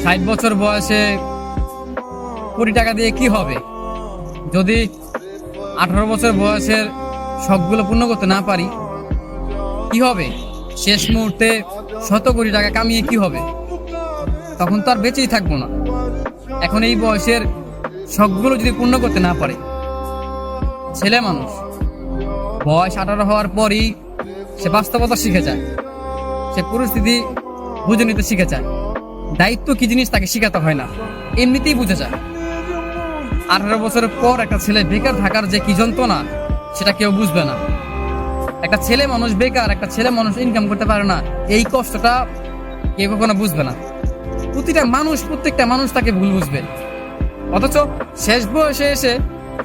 60 বছর বয়সে কোটি টাকা দিয়ে কি হবে? যদি 18 বছর বয়সের শখগুলো পূর্ণ করতে না পারি কি হবে? শেষ মুহূর্তে 100 কোটি টাকা কামিয়ে কি হবে? তখন তো আর বেঁচেই থাকবো না। এখন এই বয়সের শখগুলো যদি পূর্ণ করতে না পারে, ছেলে মানুষ বয়স 18 হওয়ার পরই সে বাস্তবতা শিখে যায়, সে পরিস্থিতি বুঝে নিতে শিখে যায়। দায়িত্ব কি জিনিস তাকে শিখাতে হয় না, এমনিতেই বুঝে যায়। 18 বছরের পর একটা ছেলে বেকার থাকার যে কি যন্ত্রণা সেটা কেউ বুঝবে না। একটা ছেলে মানুষ বেকার, একটা ছেলে মানুষ ইনকাম করতে পারে না, এই কষ্টটা কেউ কখনো বুঝবে না। প্রত্যেকটা মানুষ তাকে ভুল বুঝবে। অথচ শেষ বয়সে এসে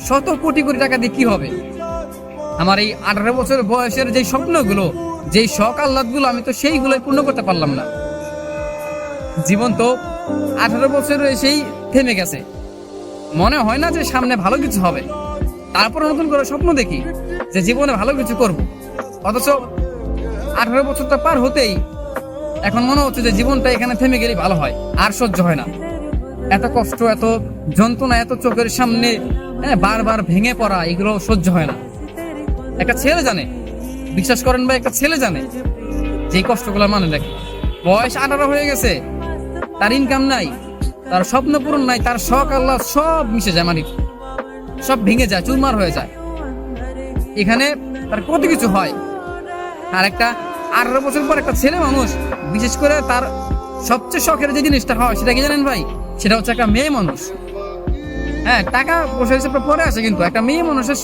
100 কোটি টাকা দিয়ে কি হবে? আমার এই 18 বছর বয়সের যেই স্বপ্নগুলো, যেই শখ আহ্লাদগুলো, আমি তো সেইগুলোই পূর্ণ করতে পারলাম না। জীবন তো 18 বছরে এসেই থেমে গেছে। মনে হয় না যে সামনে ভালো কিছু হবে, তারপর নতুন করে স্বপ্ন দেখি যে জীবনে ভালো কিছু করব। অথচ 18 বছরটা পার হতেই এখন মনে হচ্ছে যে জীবনটা এখানে থেমে গেলেই ভালো হয়, আর সহ্য হয় না। এত কষ্ট, এত যন্ত্রণা, এত চোখের সামনে বারবার ভেঙে পড়া, এগুলো সহ্য হয় না। একটা ছেলে জানে, বিশ্বাস করেন ভাই, একটা ছেলে জানে যে কষ্টগুলো মানে দেখে। বয়স 18 হয়ে গেছে, তার ইনকাম নাই, তার স্বপ্ন পূরণ নাই, তার শখ আল্লাহ সব মিশে যায়, মানে সব ভেঙে যায়, চুরমার হয়ে যায়। এখানে তার কত কিছু হয়। আর একটা 18 বছর পর একটা ছেলে মানুষ, বিশেষ করে তার সবচেয়ে শখের যে জিনিসটা হয় সেটা কি জানেন ভাই? সেটা হচ্ছে একটা মেয়ে মানুষ। হ্যাঁ, টাকা পয়সা হিসেবে পরে আসে, কিন্তু একটা মেয়ে মানুষের